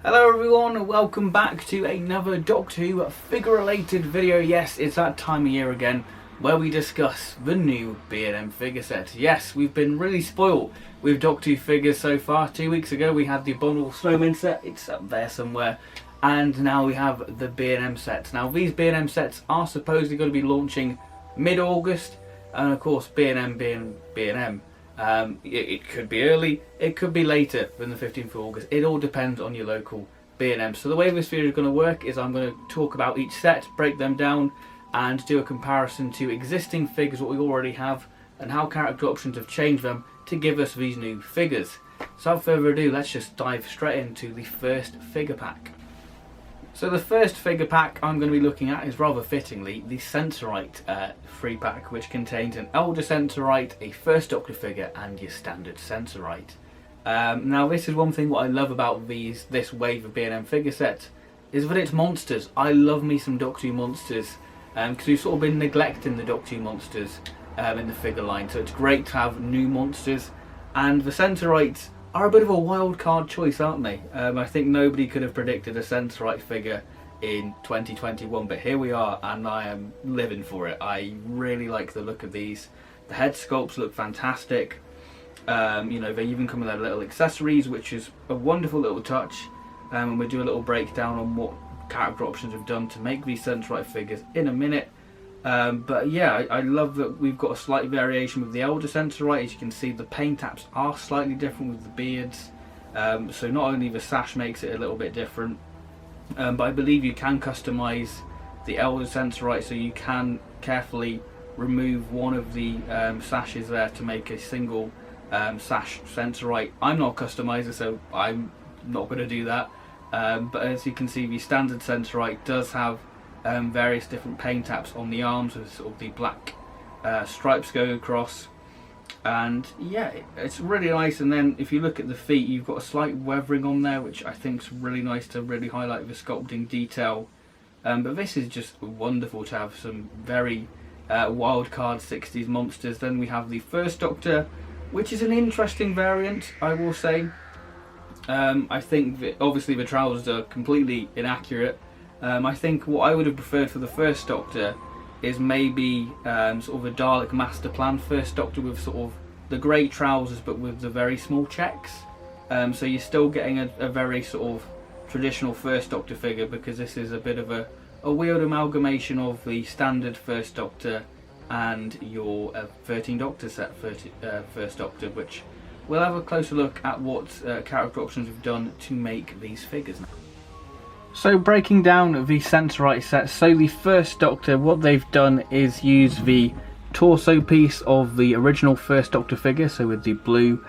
Hello everyone, and welcome back to another Doctor Who figure related video. Yes, it's that time of year again where we discuss the new B&M figure set. Yes, we've been really spoiled with Doctor Who figures so far. 2 weeks ago we had the Abominable Snowman set, it's up there somewhere, and now we have the B&M sets. Now these B&M sets are supposedly going to be launching mid-August, and of course B&M being B&M. It could be early, it could be later than the 15th of August. It all depends on your local B&M. So the way this video is going to work is I'm going to talk about each set, break them down, and do a comparison to existing figures, what we already have, and how character options have changed them to give us these new figures. So without further ado, let's just dive straight into the first figure pack. So the first figure pack I'm going to be looking at is rather fittingly the Sensorite free pack, which contains an Elder Sensorite, a First Doctor figure, and your standard Sensorite. Now this is one thing what I love about this wave of B&M figure sets, is that it's monsters. I love me some Doctor Who monsters, because we've sort of been neglecting the Doctor Who monsters in the figure line, so it's great to have new monsters. And the Sensorites are a bit of a wild card choice, aren't they? I think nobody could have predicted a Sensorite figure in 2021, but here we are, and I am living for it. I really like the look of these. The head sculpts look fantastic. You know, they even come with their little accessories, which is a wonderful little touch. And we'll do a little breakdown on what character options have done to make these Sensorite figures in a minute. But yeah, I love that we've got a slight variation with the Elder Sensorite. As you can see, the paint apps are slightly different with the beards. So not only the sash makes it a little bit different, but I believe you can customise the Elder Sensorite, so you can carefully remove one of the sashes there to make a single sash Sensorite. I'm not a customiser, so I'm not going to do that. But as you can see, the standard Sensorite does have various different paint apps on the arms with sort of the black stripes going across, and yeah, it's really nice. And then if you look at the feet, you've got a slight weathering on there, which I think is really nice to really highlight the sculpting detail. But this is just wonderful to have some very wild card 60s monsters. Then we have the First Doctor, which is an interesting variant, I will say. I think that obviously the trousers are completely inaccurate. I think what I would have preferred for the First Doctor is maybe sort of a Dalek Master Plan First Doctor with sort of the grey trousers but with the very small checks. So you're still getting a very sort of traditional First Doctor figure, because this is a bit of a weird amalgamation of the standard First Doctor and your 13 Doctor set First Doctor, which we'll have a closer look at what character options we've done to make these figures now. So breaking down the Sensorite set, so the First Doctor, what they've done is use the torso piece of the original First Doctor figure, so with the blue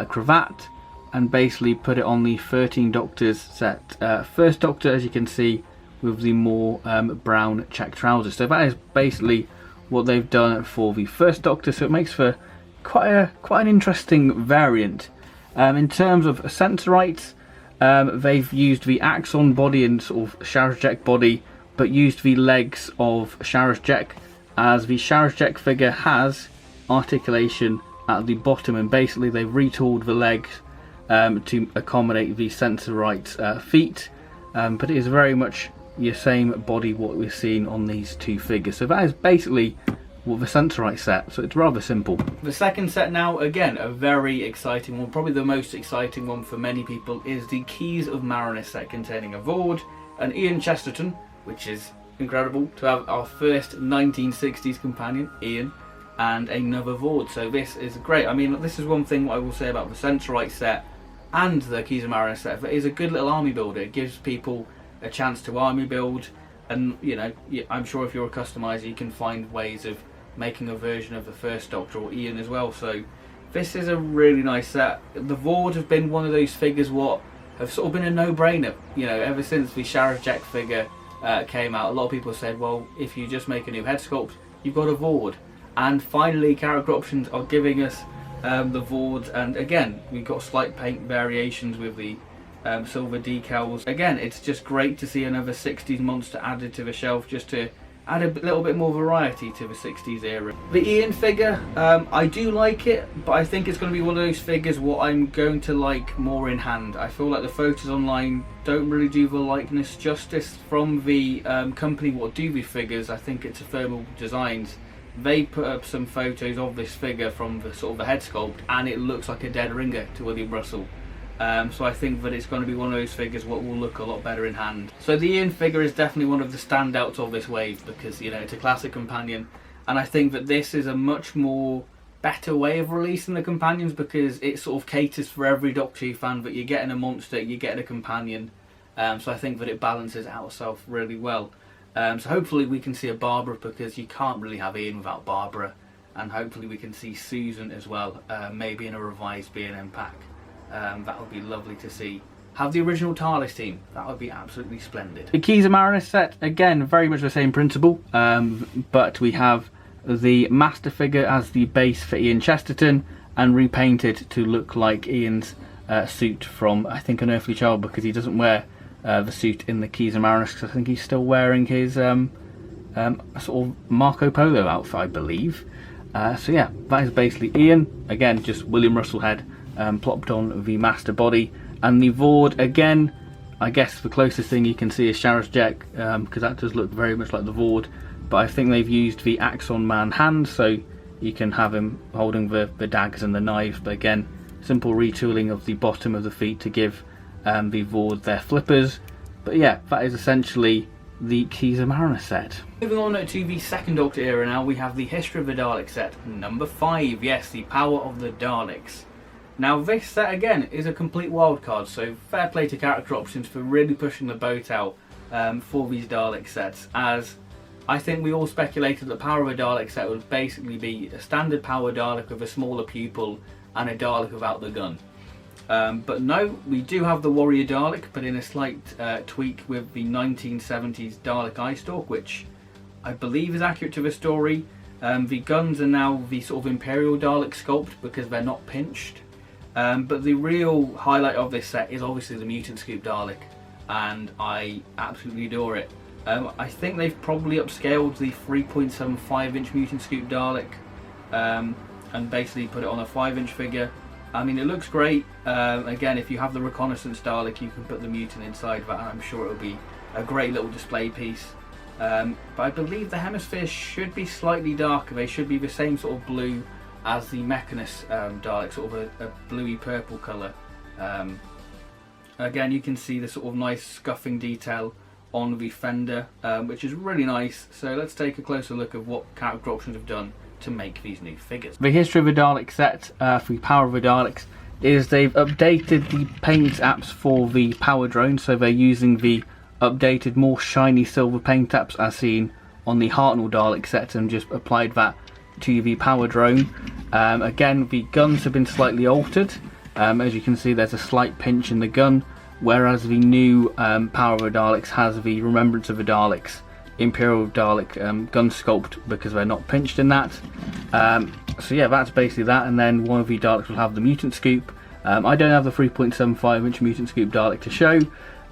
cravat, and basically put it on the 13 Doctors set First Doctor, as you can see, with the more brown check trousers. So that is basically what they've done for the First Doctor, so it makes for quite an interesting variant. In terms of Sensorites, they've used the Axon body and sort of Sharajek body, but used the legs of Sharajek, as the Sharajek figure has articulation at the bottom, and basically they've retooled the legs to accommodate the Sensorite feet, but it is very much your same body what we're seeing on these two figures. So that is basically the Sensorite set, so it's rather simple. The second set now, again, a very exciting one, probably the most exciting one for many people, is the Keys of Marinus set, containing a Vord, an Ian Chesterton, which is incredible to have our first 1960s companion, Ian, and another Vord. So this is great. I mean, this is one thing what I will say about the Sensorite set and the Keys of Marinus set. It is a good little army builder. It gives people a chance to army build, and you know, I'm sure if you're a customizer you can find ways of making a version of the First Doctor or Ian as well. So this is a really nice set. The Vord have been one of those figures what have sort of been a no-brainer, you know, ever since the Sharajek figure came out. A lot of people said, well, if you just make a new head sculpt, you've got a Vord. And finally character options are giving us the Vords, and again we've got slight paint variations with the silver decals. Again, it's just great to see another 60s monster added to the shelf, just to add a little bit more variety to the 60s era. The Ian figure, I do like it, but I think it's going to be one of those figures what I'm going to like more in hand. I feel like the photos online don't really do the likeness justice. From the company what do the figures, I think it's a Thermal Designs. They put up some photos of this figure from the sort of the head sculpt, and it looks like a dead ringer to William Russell. So I think that it's going to be one of those figures what will look a lot better in hand. So the Ian figure is definitely one of the standouts of this wave, because you know it's a classic companion, and I think that this is a much more better way of releasing the companions, because it sort of caters for every Doctor Who fan, that you're getting a monster, you're getting a companion. So I think that it balances out itself really well. So hopefully we can see a Barbara, because you can't really have Ian without Barbara, and hopefully we can see Susan as well, maybe in a revised B&M pack. That would be lovely to see. Have the original TARDIS team, that would be absolutely splendid. The Keys of Marinus set, again, very much the same principle, but we have the Master figure as the base for Ian Chesterton, and repainted to look like Ian's suit from, I think, Unearthly Child, because he doesn't wear the suit in the Keys of Marinus, because I think he's still wearing his sort of Marco Polo outfit, I believe. So yeah, that is basically Ian. Again, just William Russell head plopped on the Master body. And the Vord, again, I guess the closest thing you can see is Sharaz Jek, because that does look very much like the Vord. But I think they've used the Axon Man hand, so you can have him holding the daggers and the knives. But again, simple retooling of the bottom of the feet to give the Vord their flippers. But yeah, that is essentially the Keys of Marinus set. Moving on to the second Doctor era now, we have the History of the Daleks set, number 5. Yes, the Power of the Daleks. Now this set again is a complete wildcard, so fair play to character options for really pushing the boat out for these Dalek sets, as I think we all speculated that Power of a Dalek set would basically be a standard Power Dalek with a smaller pupil and a Dalek without the gun. But no, we do have the Warrior Dalek, but in a slight tweak with the 1970s Dalek eye stalk, which I believe is accurate to the story. The guns are now the sort of Imperial Dalek sculpt because they're not pinched. But the real highlight of this set is obviously the Mutant Scoop Dalek, and I absolutely adore it. I think they've probably upscaled the 3.75 inch Mutant Scoop Dalek and basically put it on a 5-inch figure. I mean, it looks great. Again, if you have the Reconnaissance Dalek, you can put the Mutant inside that, and I'm sure it'll be a great little display piece. But I believe the hemispheres should be slightly darker. They should be the same sort of blue as the Mechanist Dalek, sort of a bluey purple colour. Again, you can see the sort of nice scuffing detail on the fender, which is really nice. So let's take a closer look at what character options have done to make these new figures. The History of the Dalek set for the Power of the Daleks is they've updated the paint apps for the Power drone, so they're using the updated, more shiny silver paint apps as seen on the Hartnell Dalek set, and just applied that to the Power drone. Again, the guns have been slightly altered. As you can see, there's a slight pinch in the gun, whereas the new Power of the Daleks has the Remembrance of the Daleks Imperial Dalek gun sculpt, because they're not pinched in that. So yeah, that's basically that. And then one of the Daleks will have the Mutant Scoop. I don't have the 3.75 inch Mutant Scoop Dalek to show,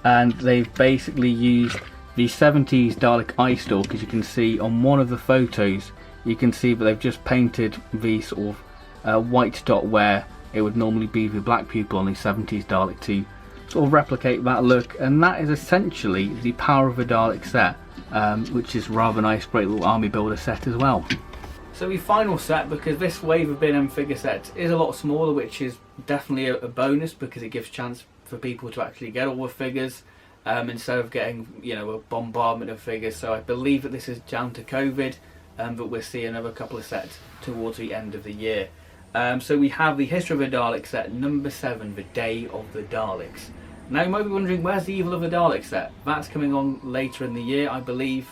and they've basically used the 70s Dalek eye stalk. As you can see on one of the photos, you can see that they've just painted the sort of white dot where it would normally be the black pupil on the 70s Dalek to sort of replicate that look. And that is essentially the Power of the Dalek set, which is rather nice, great little army builder set as well. So the final set, because this wave of B&M figure sets is a lot smaller, which is definitely a bonus, because it gives chance for people to actually get all the figures instead of getting, you know, a bombardment of figures. So I believe that this is down to COVID, but we'll see another couple of sets towards the end of the year. So we have the History of the Daleks set, number 7, the Day of the Daleks. Now you might be wondering, where's the Evil of the Daleks set? That's coming on later in the year, I believe,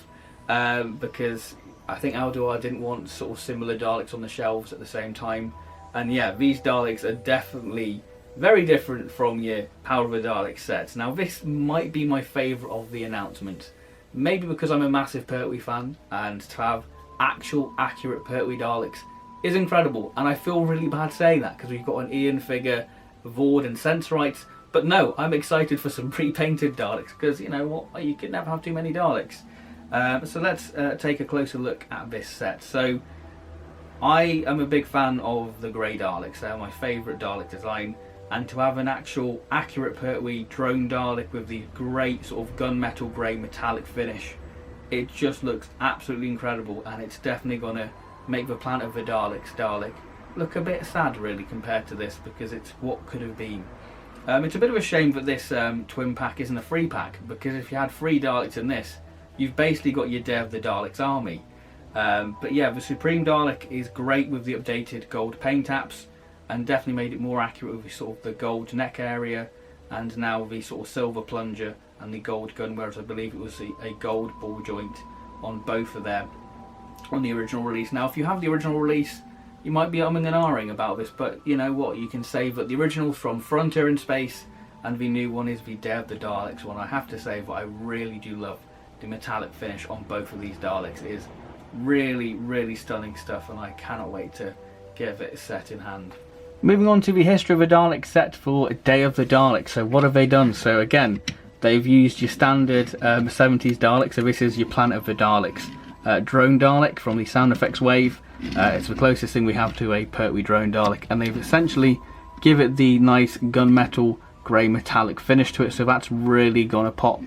because I think Alduar didn't want sort of similar Daleks on the shelves at the same time. And yeah, these Daleks are definitely very different from your Power of the Daleks sets. Now this might be my favourite of the announcement. Maybe because I'm a massive Pertwee fan, and to have actual accurate Pertwee Daleks is incredible. And I feel really bad saying that, because we've got an Ian figure, Vord and Sensorites. But no, I'm excited for some pre-painted Daleks, because you know what, you can never have too many Daleks. So let's take a closer look at this set. So I am a big fan of the grey Daleks. They're my favourite Dalek design, and to have an actual accurate Pertwee drone Dalek with the great sort of gunmetal grey metallic finish, it just looks absolutely incredible, and it's definitely going to make the Planet of the Daleks Dalek look a bit sad really compared to this, because it's what could have been. It's a bit of a shame that this twin pack isn't a free pack, because if you had 3 Daleks in this, you've basically got your Day of the Daleks army. But yeah, the Supreme Dalek is great with the updated gold paint apps, and definitely made it more accurate with the sort of the gold neck area, and now the sort of silver plunger and the gold gun, whereas I believe it was a gold ball joint on both of them on the original release. Now if you have the original release, you might be umming and ahhing about this, but you know what, you can say that the original's from Frontier in Space and the new one is the Day of the Daleks one. I have to say that I really do love the metallic finish on both of these Daleks. It is really, really stunning stuff, and I cannot wait to get it set in hand. Moving on to the history of the Dalek set for Day of the Daleks. So what have they done? So again, they've used your standard 70s Dalek. So this is your Planet of the Daleks drone Dalek from the sound effects wave. It's the closest thing we have to a Pertwee drone Dalek, and they've essentially give it the nice gunmetal grey metallic finish to it, so that's really gonna pop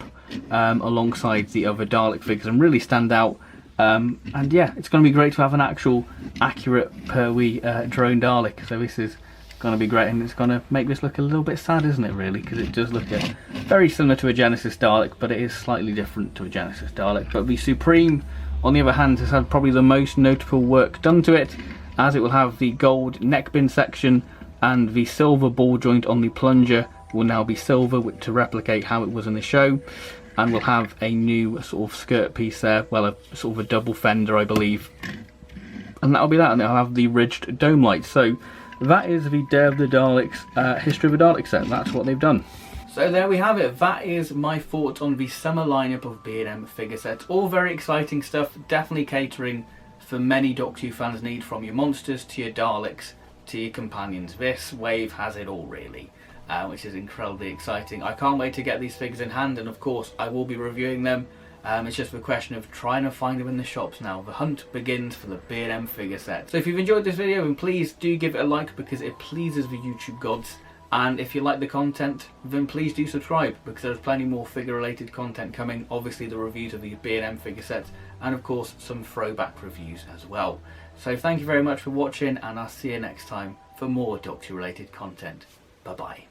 alongside the other Dalek figures and really stand out. And yeah, it's going to be great to have an actual accurate Pertwee drone Dalek. So this is going to be great, and it's going to make this look a little bit sad, isn't it really? Because it does look very similar to a Genesis Dalek, but it is slightly different to a Genesis Dalek. But the Supreme, on the other hand, has had probably the most notable work done to it, as it will have the gold neckbin section, and the silver ball joint on the plunger will now be silver to replicate how it was in the show. And we'll have a new sort of skirt piece there, well, a sort of a double fender, I believe. And that'll be that, and it'll have the ridged dome lights. So that is the Day of the Daleks History of the Dalek set. That's what they've done. So there we have it. That is my thoughts on the summer lineup of B&M figure sets. All very exciting stuff, definitely catering for many Doctor Who fans' need, from your monsters to your Daleks to your companions. This wave has it all really. Which is incredibly exciting. I can't wait to get these figures in hand, and of course I will be reviewing them. It's just a question of trying to find them in the shops now. The hunt begins for the B&M figure set. So if you've enjoyed this video, then please do give it a like, because it pleases the YouTube gods. And if you like the content, then please do subscribe, because there's plenty more figure related content coming. Obviously the reviews of the B&M figure sets, and of course some throwback reviews as well. So thank you very much for watching, and I'll see you next time for more Doctor Who related content. Bye bye.